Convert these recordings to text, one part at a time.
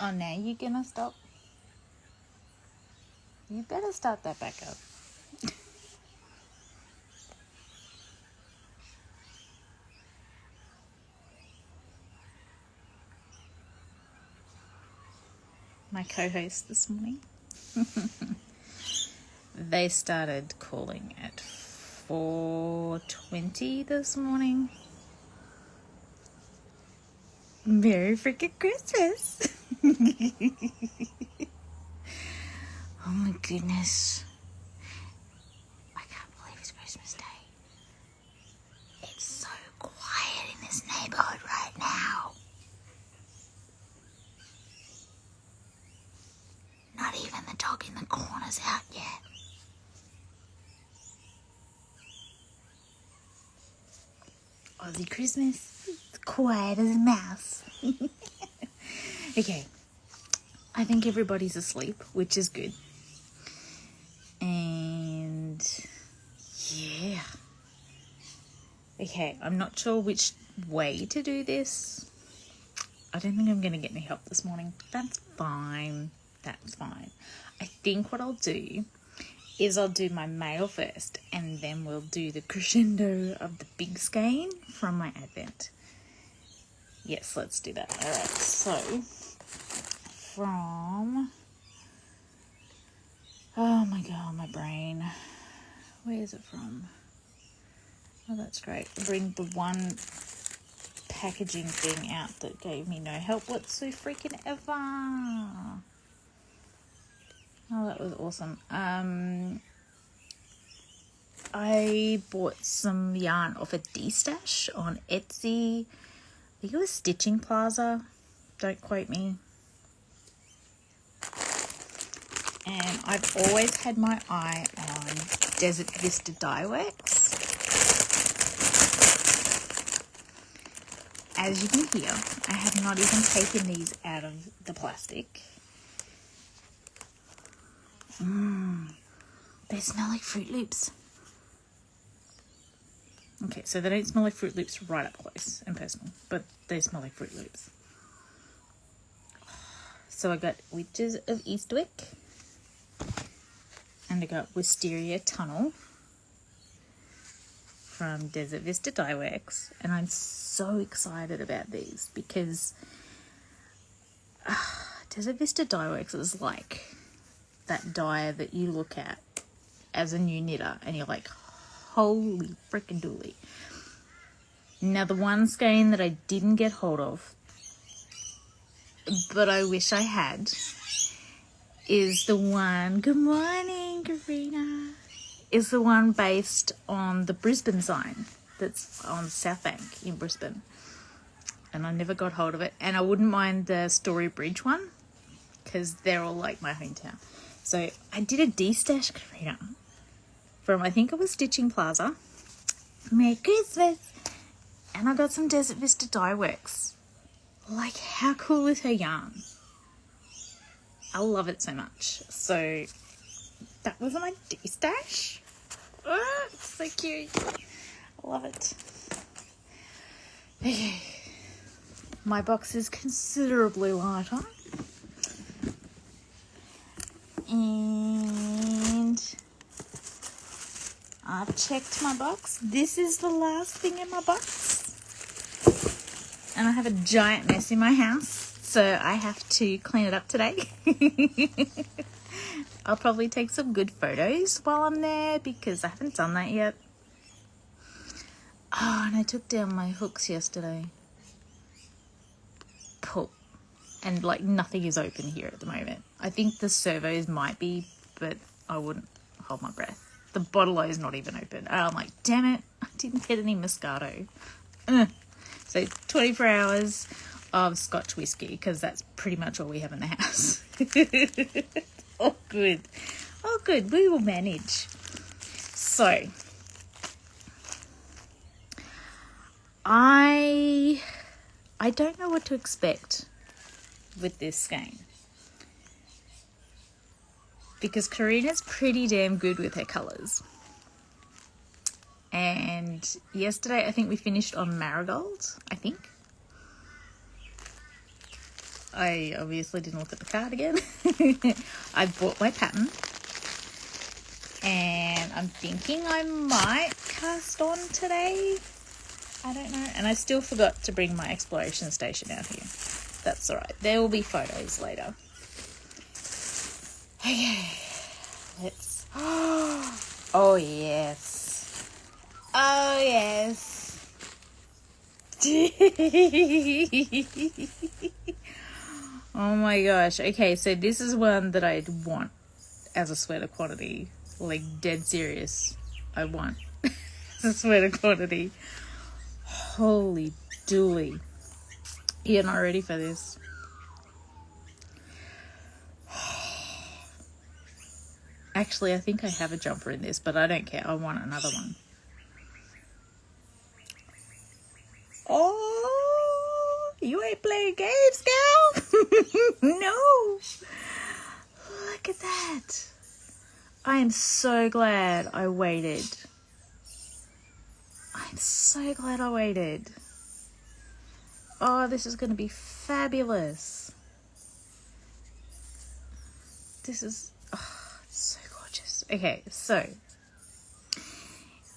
Oh, now you're gonna stop? You better start that back up. My co-host this morning. They started calling at 4:20 this morning. Merry freaking Christmas. Oh my goodness. I can't believe it's Christmas Day. It's so quiet in this neighborhood right now. Not even the dog in the corner's out yet. Aussie Christmas. It's quiet as a mouse. Okay. I think everybody's asleep, which is good. And yeah. Okay, I'm not sure which way to do this. I don't think I'm going to get any help this morning. That's fine. That's fine. I think what I'll do is I'll do my mail first, and then we'll do the crescendo of the big skein from my Advent. Yes, let's do that. All right, so from... Oh my God, my brain. Where is it from? Oh, that's great. Bring the one packaging thing out that gave me no help whatsoever freaking ever. Oh, that was awesome. I bought some yarn off a D-Stash on Etsy. I think it was Stitching Plaza. Don't quote me. And I've always had my eye on Desert Vista Dye Works. As you can hear, I have not even taken these out of the plastic. They smell like Fruit Loops. Okay, so they don't smell like Fruit Loops right up close and personal, but they smell like Fruit Loops. So I got Witches of Eastwick, and I got Wisteria Tunnel from Desert Vista Dye Works, and I'm so excited about these because Desert Vista Dye Works is like that dye that you look at as a new knitter and you're like, holy frickin' dooly. Now, the one skein that I didn't get hold of, but I wish I had, is the one, good morning, Karina, is the one based on the Brisbane sign that's on South Bank in Brisbane. And I never got hold of it. And I wouldn't mind the Story Bridge one because they're all like my hometown. So I did a D-Stash, Karina, from, I think it was Stitching Plaza. Merry Christmas! And I got some Desert Vista Dye Works. Like, how cool is her yarn? I love it so much. So that was my D-Stash. Oh, it's so cute. I love it. Okay. My box is considerably lighter. And I've checked my box. This is the last thing in my box. And I have a giant mess in my house, so I have to clean it up today. I'll probably take some good photos while I'm there because I haven't done that yet. Oh, and I took down my hooks yesterday. Cool. And like nothing is open here at the moment. I think the servos might be, but I wouldn't hold my breath. The bottle is not even open. And I'm like, damn it, I didn't get any Moscato. So 24 hours of Scotch whiskey, because that's pretty much all we have in the house. Oh, good. Oh, good. We will manage. So, I don't know what to expect with this skein, because Karina's pretty damn good with her colours. And yesterday I think we finished on Marigold, I think. I obviously didn't look at the card again. I bought my pattern. And I'm thinking I might cast on today. I don't know. And I still forgot to bring my exploration station out here. That's alright. There will be photos later. Okay. Let's... Oh, yes. Oh, yes. Oh my gosh. Okay, so this is one that I'd want as a sweater quantity. Like, dead serious. I want as a sweater quantity. Holy dooly. You're not ready for this. Actually, I think I have a jumper in this, but I don't care. I want another one. Oh, you ain't playing games, gal. No. Look at that. I am so glad I waited. I'm so glad I waited. Oh, this is going to be fabulous. This is so gorgeous. Okay, so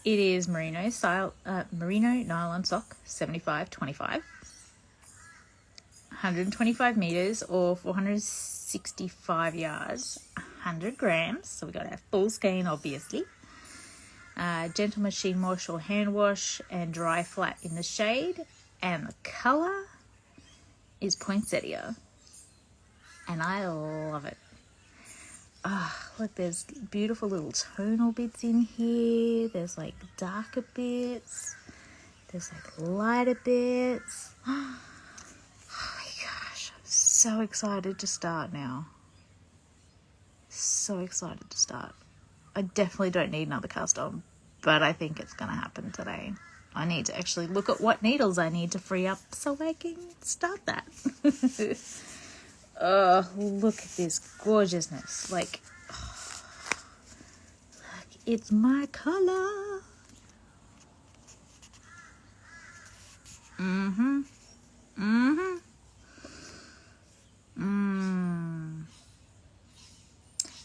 it is merino nylon sock, 75-25, 125 meters or 465 yards, 100 grams. So we got our full skein, obviously. Gentle machine wash or hand wash, and dry flat in the shade. And the colour is poinsettia. And I love it. Look, there's beautiful little tonal bits in here. There's like darker bits. There's like lighter bits. Oh my gosh, I'm so excited to start now. So excited to start. I definitely don't need another cast on, but I think it's going to happen today. I need to actually look at what needles I need to free up so I can start that. Oh, look at this gorgeousness. Like, it's my color.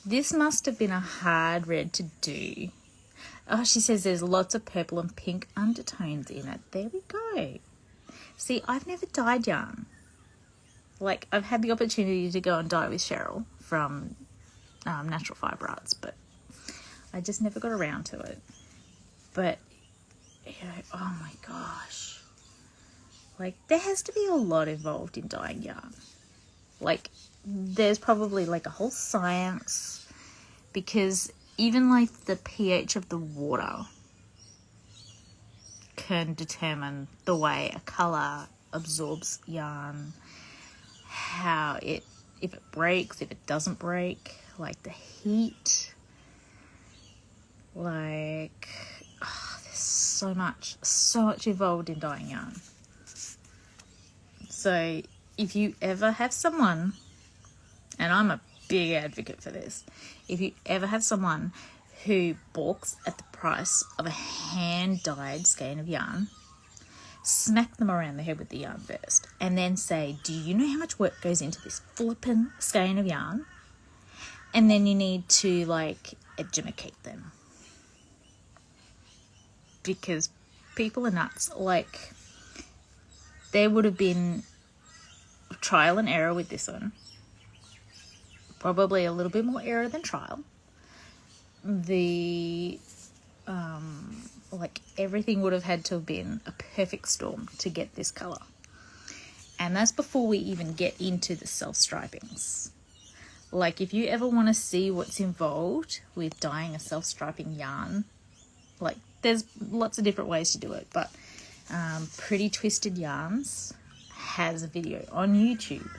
This must have been a hard red to do. Oh, she says there's lots of purple and pink undertones in it. There we go. See, I've never dyed yarn. Like, I've had the opportunity to go and dye with Cheryl from Natural Fibre Arts, but I just never got around to it. But, you know, oh my gosh. Like, there has to be a lot involved in dyeing yarn. Like, there's probably like a whole science, because even like the pH of the water can determine the way a colour absorbs yarn, how it, if it breaks, if it doesn't break, like the heat, like, there's so much involved in dyeing yarn. So if you ever have someone, and I'm a big advocate for this, if you ever have someone who balks at the price of a hand-dyed skein of yarn, smack them around the head with the yarn first, and then say, do you know how much work goes into this flippin' skein of yarn? And then you need to, like, educate them. Because people are nuts. Like, there would have been trial and error with this one. Probably a little bit more error than trial. Like, everything would have had to have been a perfect storm to get this colour. And that's before we even get into the self-stripings. Like, if you ever want to see what's involved with dyeing a self-striping yarn, like, there's lots of different ways to do it, but Pretty Twisted Yarns has a video on YouTube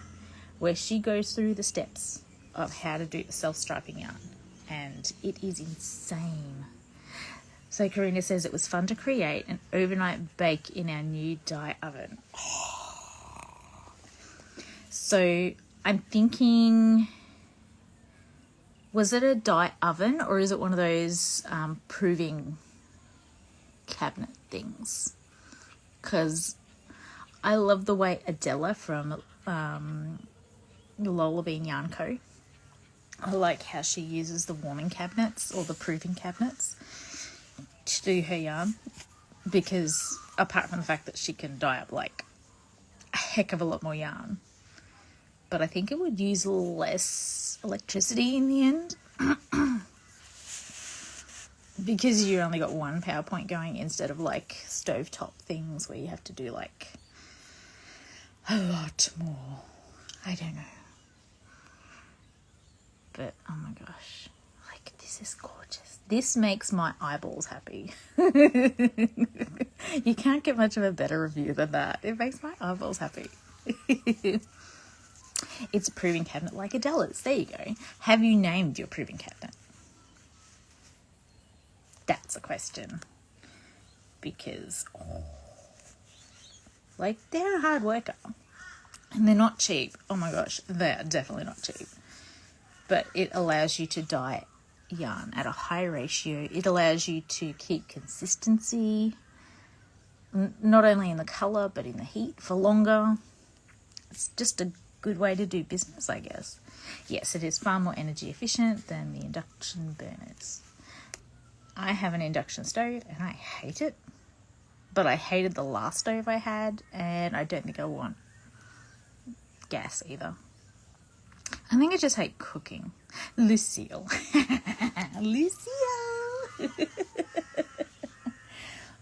where she goes through the steps of how to do the self-striping yarn, and it is insane. So Karina says it was fun to create an overnight bake in our new dye oven. So I'm thinking, was it a dye oven or is it one of those proving cabinet things? Because I love the way Adela from Lola Bean Yarn Co. I like how she uses the warming cabinets or the proving cabinets to do her yarn, because apart from the fact that she can dye up like a heck of a lot more yarn, but I think it would use less electricity in the end because you only got one power point going instead of like stovetop things where you have to do like a lot more. I don't know. But oh my gosh, like this is gorgeous. This makes my eyeballs happy. You can't get much of a better review than that. It makes my eyeballs happy. It's a proving cabinet like Adela's. There you go. Have you named your proving cabinet? That's a question. Because, like, they're a hard worker. And they're not cheap. Oh my gosh, they're definitely not cheap. But it allows you to dye yarn at a high ratio. It allows you to keep consistency, not only in the colour, but in the heat for longer. It's just a good way to do business, I guess. Yes, it is far more energy efficient than the induction burners. I have an induction stove and I hate it, but I hated the last stove I had, and I don't think I want gas either. I think I just hate cooking. Lucille. Lucille.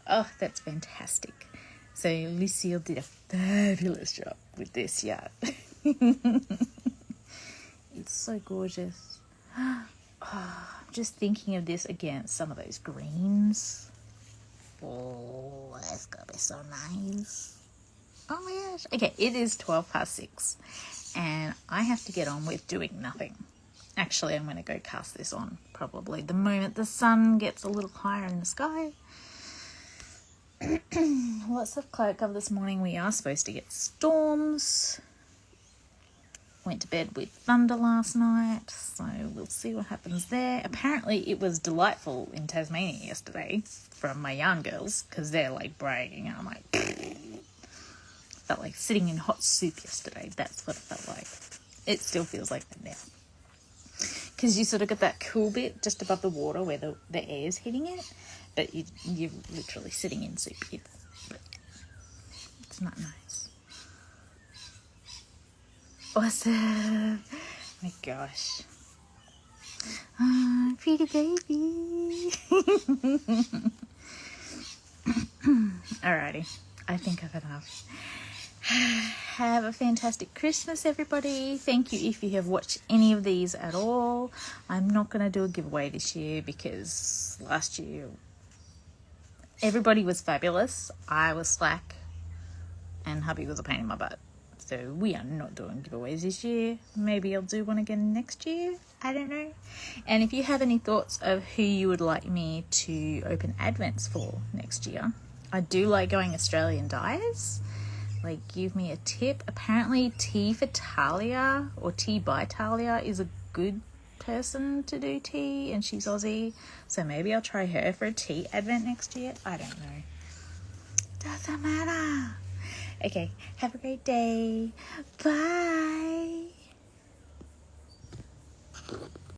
Oh, that's fantastic. So Lucille did a fabulous job with this yarn. It's so gorgeous. Oh, I'm just thinking of this against some of those greens. Oh, that's gonna be so nice. Oh my gosh. Okay, it is 6:12 and I have to get on with doing nothing. Actually, I'm going to go cast this on probably the moment the sun gets a little higher in the sky. Lots of cloud cover this morning. We are supposed to get storms. Went to bed with thunder last night, so we'll see what happens there. Apparently it was delightful in Tasmania yesterday from my yarn girls, because they're like bragging, and I'm like, felt like sitting in hot soup yesterday. That's what it felt like. It still feels like that now, because you sort of got that cool bit just above the water where the air is hitting it, but you're literally sitting in soup. It's not nice. Awesome. Oh my gosh. Oh, pretty baby. Alrighty. I think I've enough. Have a fantastic Christmas, everybody. Thank you if you have watched any of these at all. I'm not going to do a giveaway this year because last year everybody was fabulous. I was slack and hubby was a pain in my butt. So we are not doing giveaways this year. Maybe I'll do one again next year. I don't know. And if you have any thoughts of who you would like me to open advents for next year, I do like going Australian dyes. Like, give me a tip. Apparently Tea for Talia or Tea by Talia is a good person to do tea, and she's Aussie. So maybe I'll try her for a tea advent next year. I don't know. Doesn't matter. Okay, have a great day. Bye.